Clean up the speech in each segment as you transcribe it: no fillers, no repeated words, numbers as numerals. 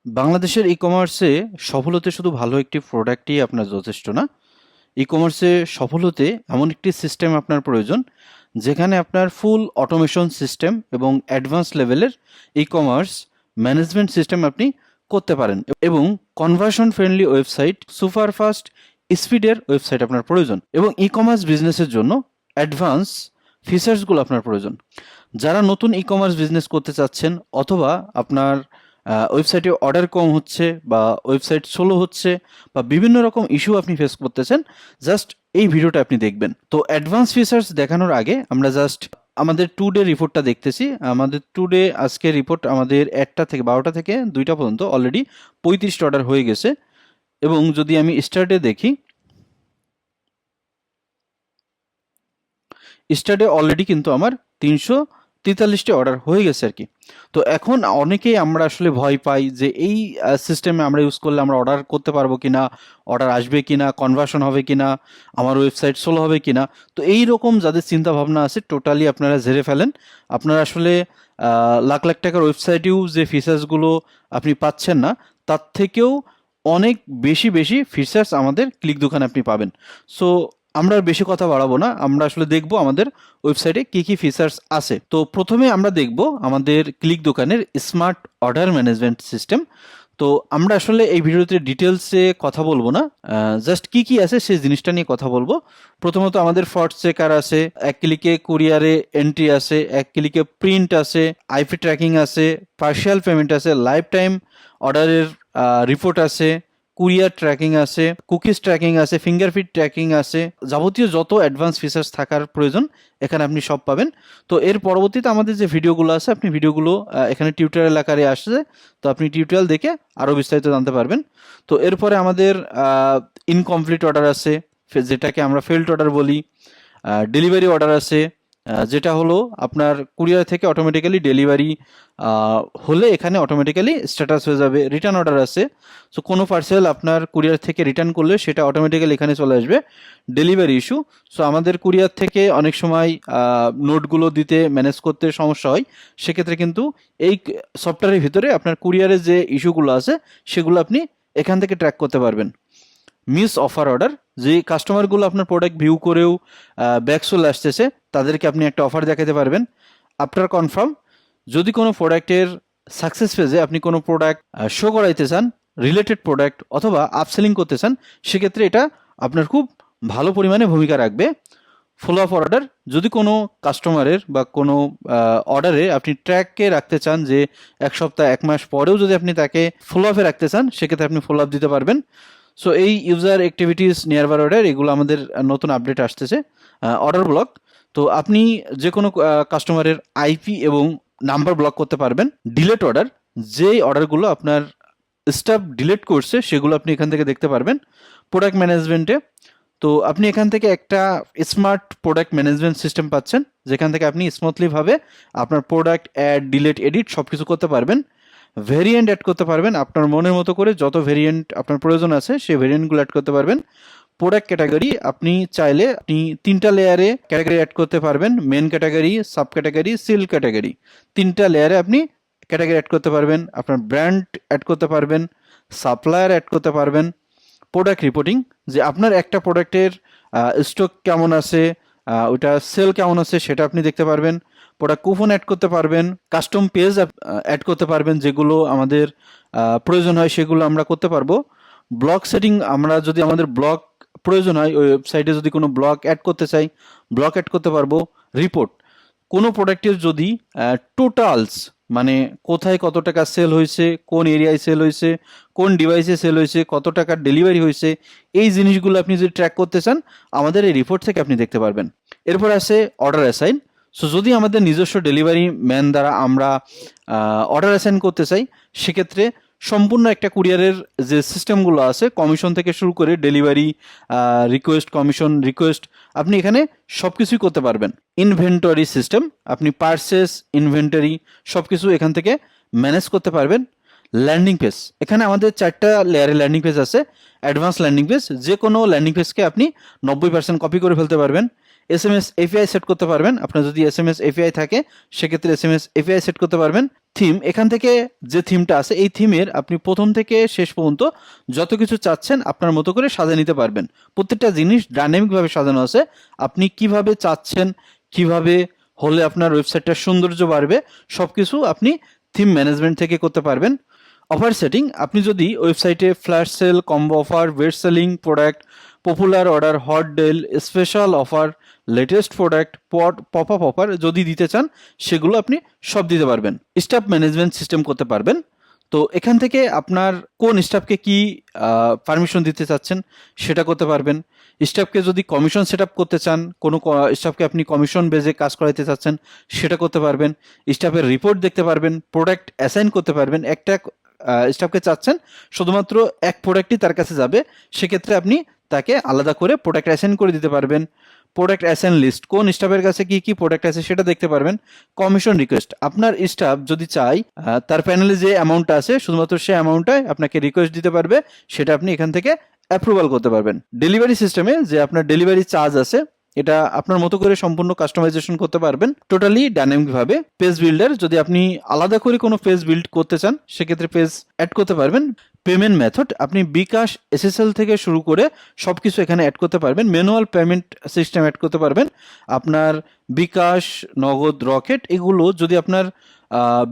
বাংলাদেশের ই-কমার্সে সফল হতে শুধু ভালো একটি প্রোডাক্টই আপনার যথেষ্ট না। ই-কমার্সে সফল হতে এমন একটি সিস্টেম আপনার প্রয়োজন, যেখানে আপনার ফুল অটোমেশন সিস্টেম এবং অ্যাডভান্স লেভেলের ই-কমার্স ম্যানেজমেন্ট সিস্টেম আপনি করতে পারেন এবং conversion friendly website, super fast স্পিডের ওয়েবসাইট আপনার প্রয়োজন এবং ই-কমার্স বিজনেসের জন্য অ্যাডভান্স ফিচার্সগুলো আপনার প্রয়োজন। যারা নতুন ই-কমার্স বিজনেস করতে চাচ্ছেন অথবা আপনার ওয়েবসাইটে অর্ডার কম হচ্ছে বা ওয়েবসাইট স্লো হচ্ছে বা বিভিন্ন রকম ইস্যু আপনি ফেস করতেছেন, জাস্ট এই ভিডিওটা আপনি দেখবেন। তো অ্যাডভান্স ফিচার্স দেখানোর আগে আমরা জাস্ট আমাদের 2 ডে রিপোর্টটা দেখতেছি। আমাদের 2 ডে আজকের রিপোর্ট আমাদের 1টা থেকে 12টা থেকে 2টা পর্যন্ত অলরেডি 35টা অর্ডার হয়ে গেছে এবং যদি আমি স্টার্টে দেখি, স্টার্টে অলরেডি কিন্তু আমার 343টা অর্ডার হয়ে গেছে আর কি। তো এখন অনেকেই আমরা আসলে ভয় পাই যে এই সিস্টেমে আমরা ইউজ করলে আমরা অর্ডার করতে পারবো কিনা, অর্ডার আসবে কিনা, কনভার্সন হবে কিনা, আমার ওয়েবসাইট স্লো হবে কিনা। তো এই রকম যাদের চিন্তা ভাবনা আছে টোটালি আপনারা ঝেড়ে ফেলেন। আপনারা আসলে লাখ লাখ টাকার ওয়েবসাইটেও যে ফিচার্সগুলো আপনি পাচ্ছেন না, তার থেকেও অনেক বেশি বেশি ফিচার্স আমাদের ক্লিক দোকানে আপনি পাবেন। সো আমরা আর বেশি কথা বাড়াবো না, আমরা আসলে দেখব আমাদের ওয়েবসাইটে কি কি ফিচার্স আছে। তো প্রথমে আমরা দেখব আমাদের ক্লিক দোকানের স্মার্ট অর্ডার ম্যানেজমেন্ট সিস্টেম। তো আমরা আসলে এই ভিডিওতে ডিটেলসে কথা বলবো না, জাস্ট কি কি আছে সেই জিনিসটা নিয়ে কথা বলবো। প্রথমত আমাদের ফর্ট চেকার আছে, এক ক্লিকে কুরিয়ারে এন্ট্রি আছে, এক ক্লিকে প্রিন্ট আছে, আইপি ট্র্যাকিং আছে, পার্শিয়াল পেমেন্ট আছে, লাইফ টাইম অর্ডারের রিপোর্ট আছে, কুরিয়ার ট্র্যাকিং আছে, কুকিজ ট্র্যাকিং আছে, ফিঙ্গারপ্রিন্ট ট্র্যাকিং আছে। যাবতীয় যত অ্যাডভান্স ফিচার্স থাকার প্রয়োজন এখানে আপনি সব পাবেন। তো এর পরবর্তীতে আমাদের যে ভিডিওগুলো আছে, আপনি ভিডিওগুলো এখানে টিউটোরিয়াল আকারে আসছে, তো আপনি টিউটোরিয়াল দেখে আরও বিস্তারিত জানতে পারবেন। তো এরপরে আমাদের ইনকমপ্লিট অর্ডার আছে, যেটাকে আমরা ফেল্ড অর্ডার বলি। ডেলিভারি অর্ডার আছে, যেটা হলো আপনার কুরিয়ার থেকে অটোমেটিক্যালি ডেলিভারি হলে এখানে অটোমেটিক্যালি স্ট্যাটাস হয়ে যাবে। রিটার্ন অর্ডার আছে, সো কোনো পার্সেল আপনার কুরিয়ার থেকে রিটার্ন করলে সেটা অটোমেটিক্যালি এখানে চলে আসবে। ডেলিভারি ইস্যু, সো আমাদের কুরিয়ার থেকে অনেক সময় নোটগুলো দিতে ম্যানেজ করতে সমস্যা হয়, সেক্ষেত্রে কিন্তু এই সফটওয়্যারের ভিতরে আপনার কুরিয়ারের যে ইস্যুগুলো আছে সেগুলো আপনি এখান থেকে ট্র্যাক করতে পারবেন। মিস অফার অর্ডার, যে কাস্টমারগুলো আপনার প্রোডাক্ট ভিউ করেও ব্যাক চলে আসতেছে, তাদেরকে আপনি একটা অফার দেখাতে পারবেন। আফটার কনফার্ম, যদি কোনো প্রোডাক্টের সাকসেস ফেজে আপনি কোনো প্রোডাক্ট শো করাইতে চান, রিলেটেড প্রোডাক্ট অথবা আপসেলিং করতে চান, সেক্ষেত্রে এটা আপনার খুব ভালো পরিমাণে ভূমিকা রাখবে। ফলো আপ অর্ডার, যদি কোনো কাস্টমারের বা কোনো অর্ডারে আপনি ট্র্যাকে রাখতে চান যে 1 সপ্তাহ 1 মাস পরেও যদি আপনি তাকে ফলো আপে রাখতে চান, সেক্ষেত্রে আপনি ফলো আপ দিতে পারবেন। সো এই ইউজার অ্যাক্টিভিটিস নিয়ার বার অর্ডার, এগুলো আমাদের নতুন আপডেট আসতেছে। অর্ডার ব্লক, তো আপনি যে কোনো কাস্টমারের আইপি এবং নাম্বার ব্লক করতে পারবেন। ডিলেট অর্ডার, যেই অর্ডারগুলো আপনার স্টাফ ডিলেট করছে সেগুলো আপনি এখান থেকে দেখতে পারবেন। প্রোডাক্ট ম্যানেজমেন্টে, তো আপনি এখান থেকে একটা স্মার্ট প্রোডাক্ট ম্যানেজমেন্ট সিস্টেম পাচ্ছেন, যেখান থেকে আপনি স্মুথলিভাবে আপনার প্রোডাক্ট অ্যাড, ডিলেট, এডিট সব কিছু করতে পারবেন। ভেরিয়েন্ট অ্যাড করতে পারবেন, আপনার মনের মতো করে যত ভেরিয়েন্ট আপনার প্রয়োজন আছে সেই ভেরিয়েন্টগুলো অ্যাড করতে পারবেন। প্রোডাক্ট ক্যাটাগরি, আপনি চাইলে আপনি 3টা লেয়ারে ক্যাটাগরি অ্যাড করতে পারবেন। মেন ক্যাটাগরি, সাব ক্যাটাগরি, সিল ক্যাটাগরি, 3টা লেয়ারে আপনি ক্যাটাগরি অ্যাড করতে পারবেন। আপনার ব্র্যান্ড অ্যাড করতে পারবেন, সাপ্লায়ার অ্যাড করতে পারবেন। প্রোডাক্ট রিপোর্টিং, যে আপনার একটা প্রোডাক্টের স্টক কেমন আছে, ওটা সেল কেমন আছে সেটা আপনি দেখতে পারবেন। প্রোডাক্ট কুপন অ্যাড করতে পারবেন। কাস্টম পেজ অ্যাড করতে পারবেন, যেগুলো আমাদের প্রয়োজন হয় সেগুলো আমরা করতে পারবো। ব্লগ সেটিং, আমরা যদি আমাদের ব্লগ প্রয়োজন হয়, ওই ওয়েবসাইটে যদি কোনো ব্লগ অ্যাড করতে চাই, ব্লগ অ্যাড করতে পারবো। রিপোর্ট, কোনো প্রোডাক্টের যদি টোটালস, মানে কোথায় কত টাকা সেল হয়েছে, কোন এরিয়ায় সেল হয়েছে, কোন ডিভাইসে সেল হয়েছে, কত টাকার ডেলিভারি হয়েছে, এই জিনিসগুলো আপনি যদি ট্র্যাক করতে চান, আমাদের এই রিপোর্ট থেকে আপনি দেখতে পারবেন। এরপর আছে অর্ডার অ্যাসাইন। সো যদি আমাদের নিজস্ব ডেলিভারি ম্যান দ্বারা আমরা অর্ডার অ্যাসাইন করতে চাই, সেক্ষেত্রে সম্পূর্ণ একটা কুরিয়ারের যে সিস্টেমগুলো আছে, কমিশন থেকে শুরু করে ডেলিভারি রিকোয়েস্ট, কমিশন রিকোয়েস্ট, আপনি এখানে সব কিছুই করতে পারবেন। ইনভেন্টরি সিস্টেম, আপনি পার্সেস, ইনভেন্টরি সব কিছু এখান থেকে ম্যানেজ করতে পারবেন। ল্যান্ডিং পেজ, এখানে আমাদের 4টা লেয়ারে ল্যান্ডিং পেজ আছে। অ্যাডভান্স ল্যান্ডিং পেজ, যে কোনো ল্যান্ডিং পেজকে আপনি 90% কপি করে ফেলতে পারবেন। এসএমএস এপিআই সেট করতে পারবেন, আপনার যদি এসএমএস এপিআই থাকে সেক্ষেত্রে এসএমএস এপিআই সেট করতে পারবেন। থিম, এখান থেকে যে থিমটা আছে এই থিমের আপনি প্রথম থেকে শেষ পর্যন্ত যত কিছু চাচ্ছেন আপনার মতো করে সাজিয়ে নিতে পারবেন। প্রত্যেকটা জিনিস ডাইনামিকভাবে সাজানো আছে। আপনি কিভাবে চাচ্ছেন, কিভাবে হলে আপনার ওয়েবসাইটটার সৌন্দর্য বাড়বে, সব কিছু আপনি থিম ম্যানেজমেন্ট থেকে করতে পারবেন। অফার সেটিং, আপনি যদি ওয়েবসাইটে flash sale, combo offer, best selling product, popular order, hot deal, special offer, latest product, pop up offer যদি দিতে চান সেগুলো আপনি সব দিতে পারবেন। স্টাফ ম্যানেজমেন্ট সিস্টেম করতে পারবেন। তো এখান থেকে আপনার কোন স্টাফকে কি পারমিশন দিতে চাচ্ছেন সেটা করতে পারবেন। স্টাফকে যদি কমিশন সেট আপ করতে চান, কোনো স্টাফকে আপনি কমিশন বেজে কাজ করাতে চাচ্ছেন সেটা করতে পারবেন। স্টাফের রিপোর্ট দেখতে পারবেন, প্রোডাক্ট অ্যাসাইন করতে পারবেন। একটা স্টাফকে চাচ্ছেন শুধুমাত্র এক প্রোডাক্টই তার কাছে যাবে, সেক্ষেত্রে আপনি তাকে আলাদা করে প্রোডাক্ট অ্যাসাইন করে দিতে পারবেন। প্রোডাক্ট অ্যাসাইন লিস্ট, কোন স্টাফের কাছে কি কি প্রোডাক্ট আছে সেটা দেখতে পারবেন। কমিশন রিকোয়েস্ট, আপনার স্টাফ যদি চায় তার প্যানেলে যে অ্যামাউন্টটা আছে শুধুমাত্র সে অ্যামাউন্টটাই আপনাকে রিকোয়েস্ট দিতে পারবে, সেটা আপনি এখান থেকে অ্যাপ্রুভাল করতে পারবেন। ডেলিভারি সিস্টেমে যে আপনার ডেলিভারি চার্জ আছে এটা আপনার মতো করে সম্পূর্ণ কাস্টমাইজেশন করতে পারবেন টোটালি ডাইনামিক ভাবে। পেজ বিল্ডার, যদি আপনি আলাদা করে কোনো পেজ বিল্ড করতে চান সেক্ষেত্রে পেজ অ্যাড করতে পারবেন। পেমেন্ট মেথড, আপনি বিকাশ, এসএসএল থেকে শুরু করে সবকিছু এখানে অ্যাড করতে পারবেন। ম্যানুয়াল পেমেন্ট সিস্টেম অ্যাড করতে পারবেন। আপনার বিকাশ, নগদ, রকেট এগুলো যদি আপনার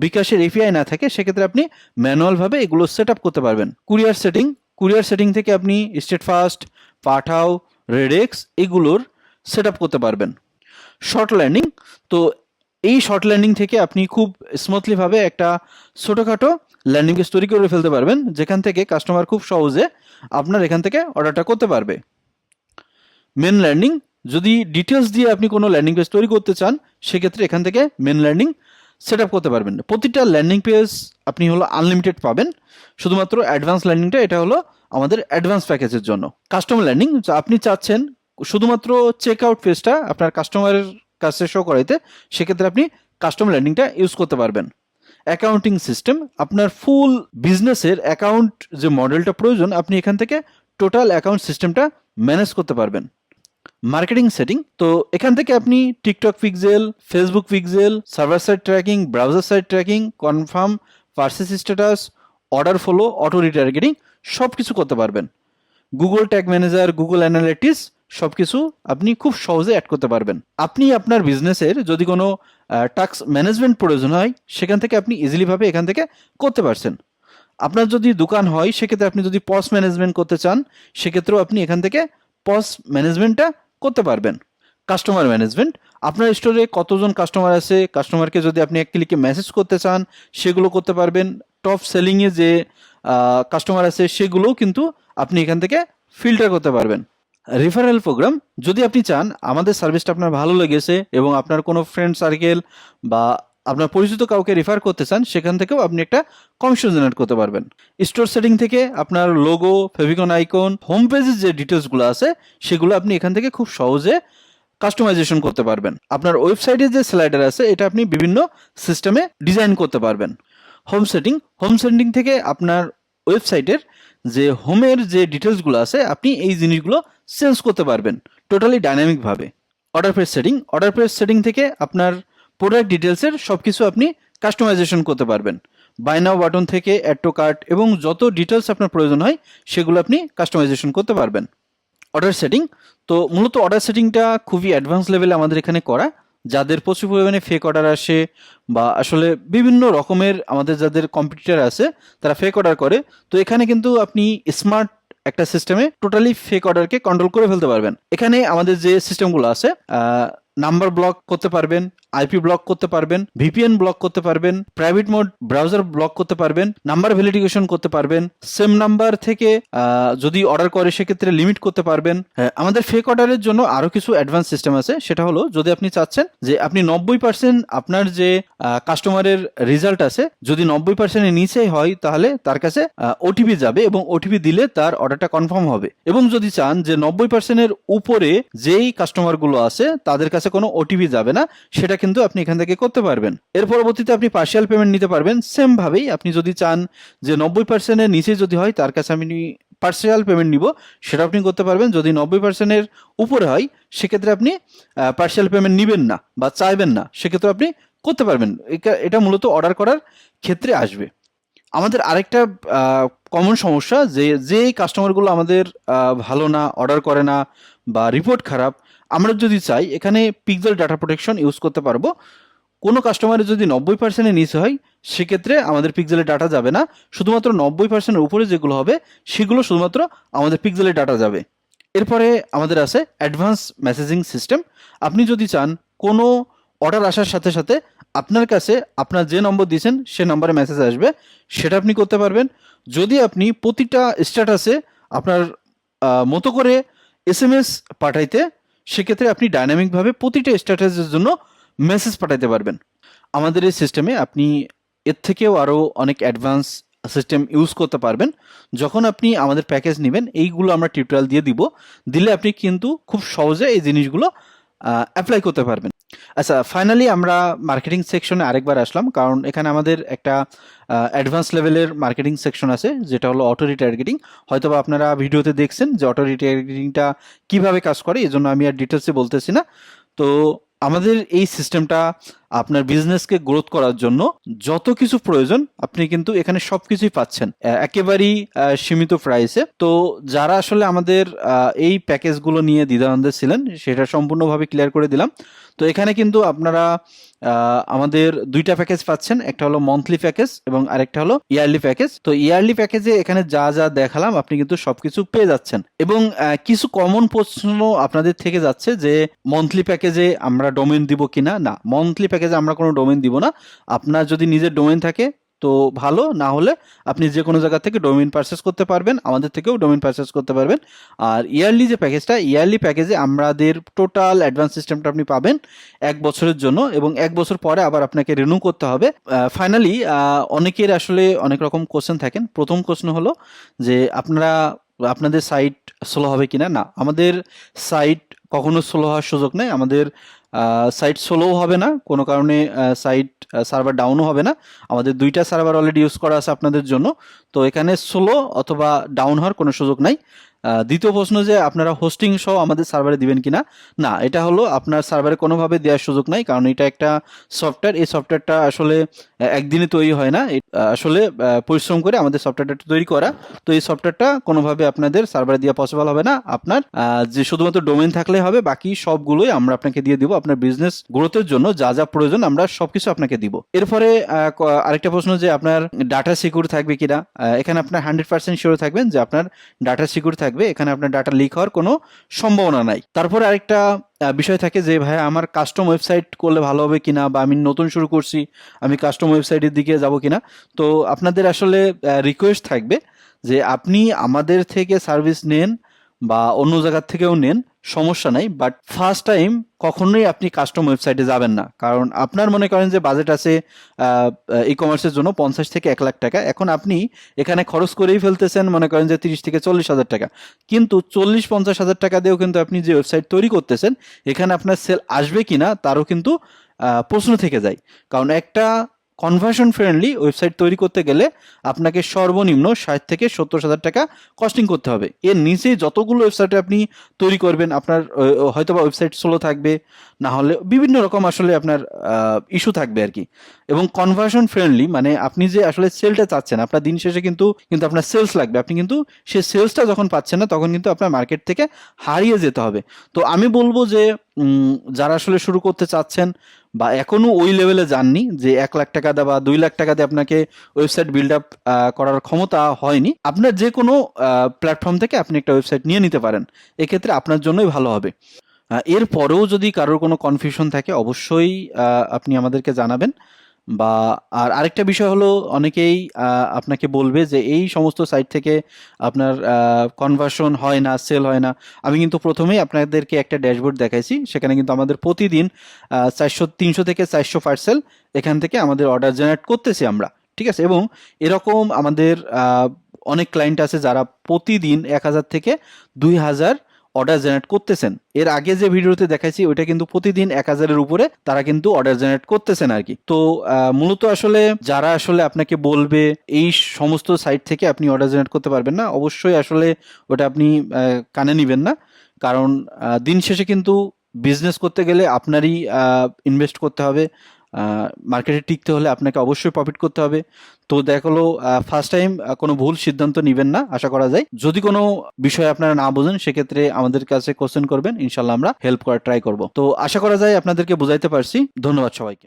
বিকাশের এপিআই না থাকে সেক্ষেত্রে আপনি ম্যানুয়ালভাবে এগুলো সেট আপ করতে পারবেন। কুরিয়ার সেটিং থেকে আপনি স্টেট ফাস্ট, পাঠাও, রেডেক্স এগুলোর সেট আপ করতে পারবেন। শর্ট ল্যান্ডিং, তো এই শর্ট ল্যান্ডিং থেকে আপনি খুব স্মুথলিভাবে একটা ছোটোখাটো ল্যান্ডিং পেজ তৈরি করে ফেলতে পারবেন, যেখান থেকে কাস্টমার খুব সহজে আপনার এখান থেকে অর্ডারটা করতে পারবে। মেন ল্যান্ডিং, যদি ডিটেলস দিয়ে আপনি কোনো ল্যান্ডিং পেজ তৈরি করতে চান সেক্ষেত্রে এখান থেকে মেন ল্যান্ডিং সেট আপ করতে পারবেন। প্রতিটা ল্যান্ডিং পেজ আপনি হলো আনলিমিটেড পাবেন, শুধুমাত্র অ্যাডভান্স ল্যান্ডিংটা এটা হলো আমাদের অ্যাডভান্স প্যাকেজের জন্য। কাস্টমার ল্যান্ডিং, আপনি চাচ্ছেন শুধুমাত্র চেক আউট পেজটা আপনার কাস্টমারের কাছে শো করাইতে, সেক্ষেত্রে আপনি কাস্টমার ল্যান্ডিংটা ইউজ করতে পারবেন। অ্যাকাউন্টিং সিস্টেম, আপনার ফুল বিজনেসের অ্যাকাউন্ট যে মডেলটা প্রয়োজন আপনি এখান থেকে টোটাল অ্যাকাউন্ট সিস্টেমটা ম্যানেজ করতে পারবেন। মার্কেটিং সেটিং, তো এখান থেকে আপনি TikTok pixel, Facebook pixel, server side tracking, browser side tracking, confirm purchase status, order follow, auto retargeting সব কিছু করতে পারবেন। Google tag manager, Google analytics সব কিছু আপনি খুব সহজে অ্যাড করতে পারবেন। আপনি আপনার বিজনেসের যদি কোনো টাস্ক ম্যানেজমেন্ট প্রয়োজন হয় সেখান থেকে আপনি ইজিলিভাবে এখান থেকে করতে পারছেন। আপনার যদি দোকান হয় সেক্ষেত্রে আপনি যদি পস ম্যানেজমেন্ট করতে চান সেক্ষেত্রেও আপনি এখান থেকে পস ম্যানেজমেন্টটা করতে পারবেন। কাস্টমার ম্যানেজমেন্ট, আপনার স্টোরে কতজন কাস্টমার আছে, কাস্টমারকে যদি আপনি এক ক্লিকে মেসেজ করতে চান সেগুলো করতে পারবেন। টপ সেলিংয়ে যে কাস্টমার আছে সেগুলোও কিন্তু আপনি এখান থেকে ফিল্টার করতে পারবেন। রেফারেল প্রোগ্রাম, যদি আপনি চান আমাদের সার্ভিসটা আপনার ভালো লেগেছে এবং আপনার কোনো ফ্রেন্ড সার্কেল বা আপনার পরিচিত কাউকে রেফার করতে চান সেখান থেকেও আপনি একটা কমিশন জেনারেট করতে পারবেন। স্টোর সেটিং থেকে আপনার লোগো, ফেভিকন আইকন, হোম পেজের যে ডিটেলসগুলো আছে সেগুলো আপনি এখান থেকে খুব সহজে কাস্টমাইজেশন করতে পারবেন। আপনার ওয়েবসাইটে যে স্লাইডার আছে এটা আপনি বিভিন্ন সিস্টেমে ডিজাইন করতে পারবেন। হোম সেটিং থেকে আপনার ওয়েবসাইটের যে হোমের যে ডিটেলসগুলো আছে আপনি এই জিনিসগুলো চেঞ্জ করতে পারবেন টোটালি ডাইনামিকভাবে। অর্ডার পেজ সেটিং থেকে আপনার প্রোডাক্ট ডিটেলসের সব কিছু আপনি কাস্টমাইজেশন করতে পারবেন। বাই নাও বাটন থেকে অ্যাড টু কার্ট এবং যত ডিটেলস আপনার প্রয়োজন হয় সেগুলো আপনি কাস্টমাইজেশন করতে পারবেন। অর্ডার সেটিং, তো মূলত অর্ডার সেটিংটা খুবই অ্যাডভান্স লেভেলে আমাদের এখানে করা। যাদের প্রচুর পরিমাণে ফেক অর্ডার আসে বা আসলে বিভিন্ন রকমের আমাদের যাদের কম্পিটিটর আছে তারা ফেক অর্ডার করে, তো এখানে কিন্তু আপনি স্মার্ট একটা সিস্টেমে টোটালি ফেক অর্ডারকে কন্ট্রোল করে ফেলতে পারবেন। এখানে আমাদের যে সিস্টেমগুলো আছে নাম্বার ব্লক করতে পারবেন, আইপি ব্লক করতে পারবেন, ভিপিএন ব্লক করতে পারবেন, প্রাইভেট মোড ব্রাউজার ব্লক করতে পারবেন, নাম্বার ভ্যালিডিকেশন করতে পারবেন, সেম নাম্বার থেকে যদি অর্ডার করে সেক্ষেত্রে লিমিট করতে পারবেন। আমাদের ফেক অর্ডারের জন্য আরো কিছু অ্যাডভান্স সিস্টেম আছে, সেটা হলো যদি আপনি চাচ্ছেন যে আপনি 90% আপনার যে কাস্টমারের রেজাল্ট আছে যদি 90%-এর নিচে হয় তাহলে তার কাছে ওটিপি যাবে এবং ওটিপি দিলে তার অর্ডারটা কনফার্ম হবে। এবং যদি চান যে 90%-এর উপরে যেই কাস্টমারগুলো আছে তাদের কাছে কোনো ওটিপি যাবে না, সেটা কিন্তু আপনি এখান থেকে করতে পারবেন। এর পরবর্তীতে আপনি পার্শিয়াল পেমেন্ট নিতে পারবেন। সেম ভাবেই আপনি যদি চান যে 90%-এর নিচে যদি হয় তার কাছে আমি পার্শিয়াল পেমেন্ট নিব, সেটা আপনি করতে পারবেন। যদি 90%-এর উপরে হয় সেক্ষেত্রে আপনি পার্শিয়াল পেমেন্ট নিবেন না বা চাইবেন না, সেক্ষেত্রে আপনি করতে পারবেন। এটা মূলত অর্ডার করার ক্ষেত্রে আসবে। আমাদের আরেকটা কমন সমস্যা যে কাস্টমারগুলো আমাদের ভালো না, অর্ডার করে না বা রিপোর্ট খারাপ, আমরা যদি চাই এখানে পিক্সেল ডাটা প্রোটেকশন ইউজ করতে পারবো। কোনো কাস্টমারের যদি 90%-এর নিচে হয় সেক্ষেত্রে আমাদের পিক্সেলের ডাটা যাবে না, শুধুমাত্র 90%-এর উপরে যেগুলো হবে সেগুলো শুধুমাত্র আমাদের পিক্সেলের ডাটা যাবে। এরপরে আমাদের আছে অ্যাডভান্স মেসেজিং সিস্টেম। আপনি যদি চান কোনো অর্ডার আসার সাথে সাথে আপনার কাছে আপনার যে নম্বর দিয়েছেন সে নম্বরে মেসেজ আসবে, সেটা আপনি করতে পারবেন। যদি আপনি প্রতিটা স্ট্যাটাসে আপনার মতো করে SMS পাঠাইতে, সেক্ষেত্রে আপনি ডাইনামিকভাবে প্রতিটা স্ট্যাটাসের জন্য মেসেজ পাঠাইতে পারবেন। আমাদের এই সিস্টেমে আপনি এর থেকেও আরও অনেক অ্যাডভান্স সিস্টেম ইউজ করতে পারবেন। যখন আপনি আমাদের প্যাকেজ নেবেন এইগুলো আমরা টিউটোরিয়াল দিয়ে দিলে আপনি কিন্তু খুব সহজে এই জিনিসগুলো অ্যাপ্লাই করতে পারবেন। আচ্ছা, ফাইনালি আমরা মার্কেটিং সেকশনে আরেকবার আসলাম, কারণ এখানে আমাদের একটা অ্যাডভান্স লেভেলের মার্কেটিং সেকশন আছে যেটা হলো অটো রিটার্গেটিং। হয়তো বা আপনারা ভিডিওতে দেখছেন যে অটো রিটার্গেটিংটা কীভাবে কাজ করে, এই জন্য আমি আর ডিটেলসে বলতেছি না। তো আমাদের এই সিস্টেমটা আপনার বিজনেসকে গ্রোথ করার জন্য যত কিছু প্রয়োজন আপনি কিন্তু এখানে সব কিছুই পাচ্ছেন একেবারেই সীমিত প্রাইসে। তো যারা আসলে আমাদের এই প্যাকেজগুলো নিয়ে দ্বিধাদ্বন্দ্বে ছিলেন সেটা সম্পূর্ণভাবে ক্লিয়ার করে দিলাম। তো এখানে কিন্তু আপনারা আমাদের দুইটা প্যাকেজ পাচ্ছেন, একটা হলো মান্থলি প্যাকেজ এবং আরেকটা হলো ইয়ারলি প্যাকেজ। তো ইয়ারলি প্যাকেজে এখানে যা যা দেখালাম আপনি কিন্তু সবকিছু পেয়ে যাচ্ছেন। এবং কিছু কমন প্রশ্ন আপনাদের থেকে যাচ্ছে যে মান্থলি প্যাকেজে আমরা ডোমেন দিব কিনা। না, মান্থলি প্যাকেজে আমরা কোনো ডোমেন দিব না। আপনার যদি নিজের ডোমেন থাকে তো ভালো, না হলে আপনি যে কোনো জায়গা থেকে ডোমেন পারচেস করতে পারবেন, আমাদের থেকেও ডোমেন পারচেস করতে পারবেন। আর ইয়ারলি যে প্যাকেজটা, ইয়ারলি প্যাকেজে আমাদের টোটাল অ্যাডভান্স সিস্টেমটা আপনি পাবেন 1 বছরের জন্য, এবং 1 বছর পরে আবার আপনাকে রিনিউ করতে হবে। ফাইনালি অনেকের আসলে অনেক রকম কোশ্চেন থাকেন। প্রথম প্রশ্ন হলো যে আপনাদের সাইট স্লো হবে কিনা। না, আমাদের সাইট কখনো স্লো হওয়ার সুযোগ নেই। আমাদের সাইট স্লোও হবে না, কোনো কারণে সাইট সার্ভার ডাউনও হবে না। আমাদের দুইটা সার্ভার অলরেডি ইউজ করা আছে আপনাদের জন্য, তো এখানে স্লো অথবা ডাউন হওয়ার কোনো সুযোগ নাই। দ্বিতীয় প্রশ্ন যে আপনারা হোস্টিং সহ আমাদের সার্ভারে দিবেন কিনা। না, এটা হলো আপনার সার্ভারে কোনোভাবে দেওয়ার সুযোগ নাই, কারণ এটা একটা সফটওয়্যার। এই সফটওয়্যারটা আসলে একদিনে তৈরি হয় না, আসলে পরিশ্রম করে আমাদের সফটওয়্যারটা তৈরি করা। তো এই সফটওয়্যারটা কোনোভাবে আপনাদের সার্ভারে দেওয়া পসিবল হবে না। আপনার যে শুধুমাত্র ডোমেন থাকলে হবে, বাকি সবগুলোই আমরা আপনাকে দিয়ে দিব। আপনার বিজনেস গ্রোথের জন্য যা যা প্রয়োজন আমরা সবকিছু আপনাকে দিব। এরপরে আরেকটা প্রশ্ন যে আপনার ডাটা সিকিউর থাকবে কিনা। এখানে আপনার 100% শিওর থাকবেন যে আপনার ডাটা সিকিউর থাকবে, এখানে আপনার ডাটা লিক হওয়ার কোনো সম্ভাবনা নাই। তারপরে আরেকটা বিষয় থাকে যে ভাই আমার কাস্টম ওয়েবসাইট করলে ভালো হবে কিনা, বা আমি নতুন শুরু করছি আমি কাস্টম ওয়েবসাইটের দিকে যাব কিনা। তো আপনাদের আসলে রিকোয়েস্ট থাকবে যে আপনি আমাদের থেকে সার্ভিস নেন বা অন্য জায়গার থেকেও নেন, সমস্যা নাই, বাট ফার্স্ট টাইম কখনোই আপনি কাস্টম ওয়েবসাইটে যাবেন না। কারণ আপনার মনে করেন যে বাজেট আছে ই কমার্সের জন্য 50 থেকে 1 লাখ টাকা, এখন আপনি এখানে খরচ করেই ফেলতেছেন মনে করেন যে 30 থেকে 40 হাজার টাকা, কিন্তু 40-50 হাজার টাকা দিয়েও কিন্তু আপনি যে ওয়েবসাইট তৈরি করতেছেন এখানে আপনার সেল আসবে কিনা তারও কিন্তু প্রশ্ন থেকে যায়। কারণ একটা কনভার্সন ফ্রেন্ডলি ওয়েবসাইট তৈরি করতে গেলে আপনাকে সর্বনিম্ন 60 থেকে 70 হাজার টাকা কস্টিং করতে হবে। এর নিচে যতগুলো ওয়েবসাইটে আপনি তৈরি করবেন আপনার হয়তো বা ওয়েবসাইট স্লো থাকবে, না হলে বিভিন্ন রকম আসলে আপনার ইস্যু থাকবে আর কি। এবং কনভার্সন ফ্রেন্ডলি মানে আপনি যে আসলে সেলটা চাচ্ছেন, আপনার দিন শেষে কিন্তু আপনার সেলস লাগবে। আপনি কিন্তু সেই সেলসটা যখন পাচ্ছেন না তখন কিন্তু আপনার মার্কেট থেকে হারিয়ে যেতে হবে। তো আমি বলবো যে যারা আসলে শুরু করতে চাচ্ছেন বা এখনো ওই লেভেলে যাননি যে 1 লাখ টাকা দিয়ে বা 2 লাখ টাকা দিয়ে আপনাকে ওয়েবসাইট বিল্ড আপ করার ক্ষমতা হয়নি, আপনার যে কোনো প্ল্যাটফর্ম থেকে আপনি একটা ওয়েবসাইট নিয়ে নিতে পারেন, এক্ষেত্রে আপনার জন্যই ভালো হবে। এরপরেও যদি কারোর কোনো কনফিউশন থাকে অবশ্যই আপনি আমাদেরকে জানাবেন। বা আরেকটা বিষয় হলো অনেকেই আপনাকে বলবে যে এই সমস্ত সাইট থেকে আপনার কনভার্সন হয় না, সেল হয় না। আমি কিন্তু প্রথমেই আপনাদেরকে একটা ড্যাশবোর্ড দেখাইছি, সেখানে কিন্তু আমাদের প্রতিদিন 300 থেকে 400 পার্সেল এখান থেকে আমাদের অর্ডার জেনারেট করতেছি আমরা, ঠিক আছে। এবং এরকম আমাদের অনেক ক্লায়েন্ট আছে যারা প্রতিদিন 1000 থেকে 2000 অর্ডার জেনারেট করতেছেন। এর আগে যে ভিডিওতে দেখাইছি ওইটা কিন্তু প্রতিদিন 1000-এর উপরে তারা কিন্তু অর্ডার জেনারেট করতেছেন আর কি। তো মূলত আসলে যারা আসলে আপনাকে বলবে এই সমস্ত সাইট থেকে আপনি অর্ডার জেনারেট করতে পারবেন না, অবশ্যই আসলে ওটা আপনি কানে নিবেন না। কারণ দিন শেষে কিন্তু বিজনেস করতে গেলে আপনারই ইনভেস্ট করতে হবে, মার্কেটে টিকতে হলে আপনাকে অবশ্যই প্রফিট করতে হবে। তো দেখা হলো ফার্স্ট টাইম কোনো ভুল সিদ্ধান্ত নিবেন না, আশা করা যায়। যদি কোনো বিষয় আপনারা না বোঝেন সেক্ষেত্রে আমাদের কাছে কোশ্চেন করবেন, ইনশাল্লাহ আমরা হেল্প করার ট্রাই করব। তো আশা করা যায় আপনাদেরকে বুঝাইতে পারছি। ধন্যবাদ সবাইকে।